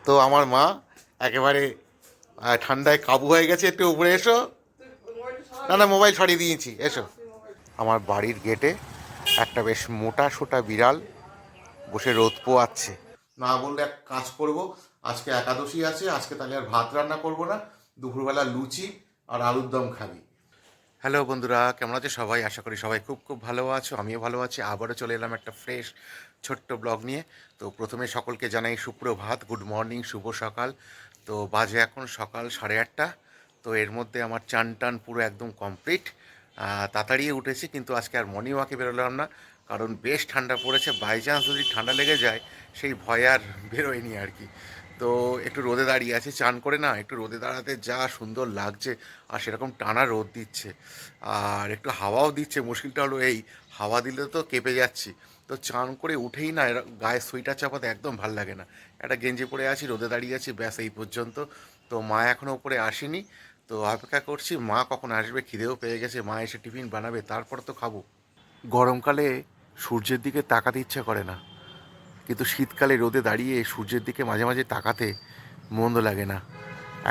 তো আমার মা একেবারে ঠান্ডায় কাবু হয়ে গেছে। একটু উপরে এসো। না না, মোবাইল সরিয়ে দিয়েছি, এসো। আমার বাড়ির গেটে একটা বেশ মোটা সোটা বিড়াল বসে রোদ পোয়াচ্ছে। না বললে এক কাজ করব, আজকে একাদশী আছে, আজকে তাহলে আর ভাত রান্না করব না, দুপুরবেলা লুচি আর আলুর দম খাবি। হ্যালো বন্ধুরা, কেমন আছে সবাই? আশা করি সবাই খুব খুব ভালো আছো, আমিও ভালো আছি। আবারও চলে এলাম একটা ফ্রেশ ছোট্ট ব্লগ নিয়ে। তো প্রথমে সকলকে জানাই সুপ্রভাত, গুড মর্নিং, শুভ সকাল। তো বাজে এখন সকাল 8:30। তো এর মধ্যে আমার চান টান পুরো একদম কমপ্লিট। তাড়াতাড়ি উঠেছি, কিন্তু আজকে আর মর্নিং ওয়াকে বেরোলাম না, কারণ বেশ ঠান্ডা পড়েছে। বাই চান্স যদি ঠান্ডা লেগে যায় সেই ভয় আর বেরোয়নি আর কি। তো একটু রোদে দাঁড়িয়ে আছি, চান করে না একটু রোদে দাঁড়াতে যা সুন্দর লাগছে, আর সেরকম টানা রোদ দিচ্ছে, আর একটু হাওয়াও দিচ্ছে। মুশকিলটা হলো এই, হাওয়া দিলে তো কেঁপে যাচ্ছি। তো চান করে উঠেই না গায়ে সোয়েটার চাপাতে একদম ভাল লাগে না। একটা গেঞ্জি পরে আছি, রোদে দাঁড়িয়ে আছি, ব্যাস এই পর্যন্ত। তো মা এখনও উপরে আসেনি, তো অপেক্ষা করছি মা কখন আসবে। খিদেও পেয়ে গেছে, মা এসে টিফিন বানাবে, তারপর তো খাবো। গরমকালে সূর্যের দিকে তাকাতে ইচ্ছা করে না, কিন্তু শীতকালে রোদে দাঁড়িয়ে সূর্যের দিকে মাঝে মাঝে তাকাতে মন্দ লাগে না।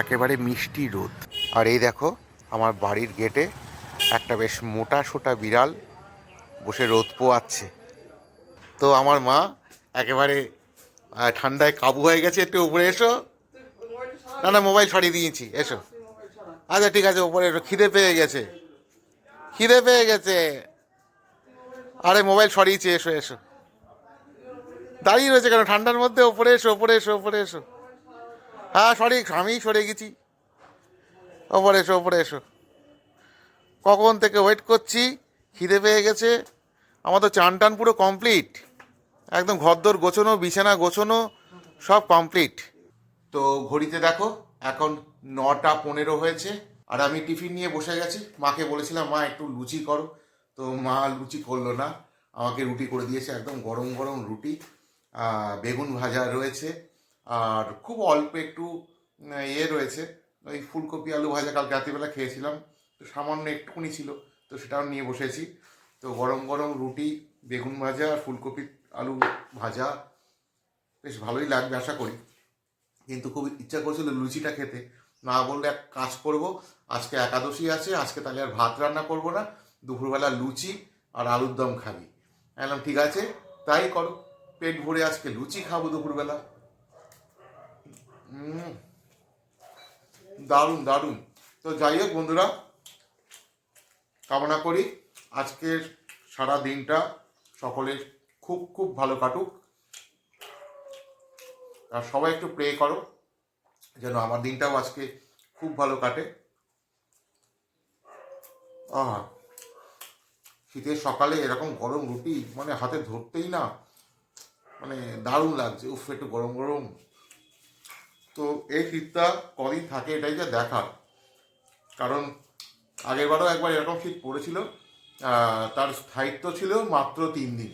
একেবারে মিষ্টি রোদ। আর এই দেখো, আমার বাড়ির গেটে একটা বেশ মোটা সোটা বিড়াল বসে রোদ পোয়াচ্ছে। তো আমার মা একেবারে ঠান্ডায় কাবু হয়ে গেছে। একটু উপরে এসো। না না, মোবাইল সরিয়ে দিয়েছি, এসো। আচ্ছা ঠিক আছে, উপরে এসো, খিদে পেয়ে গেছে, খিদে পেয়ে গেছে। আরে মোবাইল সরিয়েছি, এসো এসো। দাঁড়িয়ে রয়েছে কেন ঠান্ডার মধ্যে? ওপরে এসো, ওপরে এসো, ওপরে এসো। হ্যাঁ সরি, আমি সরে গেছি। ওপরে এসো, ওপরে এসো। কখন থেকে ওয়েট করছি, খিদে পেয়ে গেছে। আমার তো চান টান পুরো কমপ্লিট, একদম ঘরদোর গোছানো, বিছানা গোছানো, সব কমপ্লিট। তো ঘড়িতে দেখো এখন 9:15 হয়েছে, আর আমি টিফিন নিয়ে বসে গেছি। মাকে বলেছিলাম মা একটু লুচি করো, তো মা লুচি করলো না, আমাকে রুটি করে দিয়েছে, একদম গরম গরম রুটি। বেগুন ভাজা রয়েছে, আর খুব অল্প একটু রয়েছে, ওই ফুলকপি আলু ভাজা কাল রাত্রিবেলা খেয়েছিলাম, তো সামান্য একটুকুনি ছিল, তো সেটাও নিয়ে বসেছি। তো গরম গরম রুটি, বেগুন ভাজা আর ফুলকপি আলু ভাজা বেশ ভালোই লাগবে আশা করি, কিন্তু খুব ইচ্ছা করছিল লুচিটা খেতে। না বললে এক কাজ করব, আজকে একাদশী আছে, আজকে তাহলে আর ভাত রান্না করব না, দুপুরবেলা লুচি আর আলুর দম খাবি। বললাম ঠিক আছে, তাই করো, পেট ভরে আজকে লুচি খাবো দুপুরবেলা। দারুণ দারুণ। তো যাই হোক বন্ধুরা, কামনা করি আজকের সারা দিনটা সকলের খুব খুব ভালো কাটুক, আর সবাই একটু প্রে করো যেন আমার দিনটাও আজকে খুব ভালো কাটে। আহা, শীতের সকালে এরকম গরম রুটি মানে হাতে ধরতেই না মানে দারুণ লাগছে। উফ, একটু গরম গরম। তো এই শীতটা কদিন থাকে এটাই যা দেখার, কারণ আগেরবারও একবার এরকম শীত পড়েছিল, তার স্থায়িত্ব ছিল মাত্র 3 দিন।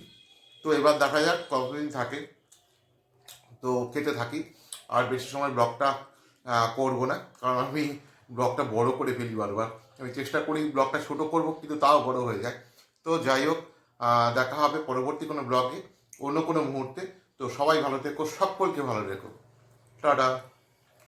তো এবার দেখা যাক কতদিন থাকে, তো খেতে থাকি। আর বেশি সময় ব্লগটা করবো না, কারণ আমি ব্লগটা বড় করে ফেলি বারবার। আমি চেষ্টা করি ব্লগটা ছোট করব, কিন্তু তাও বড় হয়ে যায়। তো যাই হোক, দেখা হবে পরবর্তী কোনো ব্লগে, অন্য কোনো মুহূর্তে। তো সবাই ভালো থেকো, সকলকে ভালো রেখো। টাটা।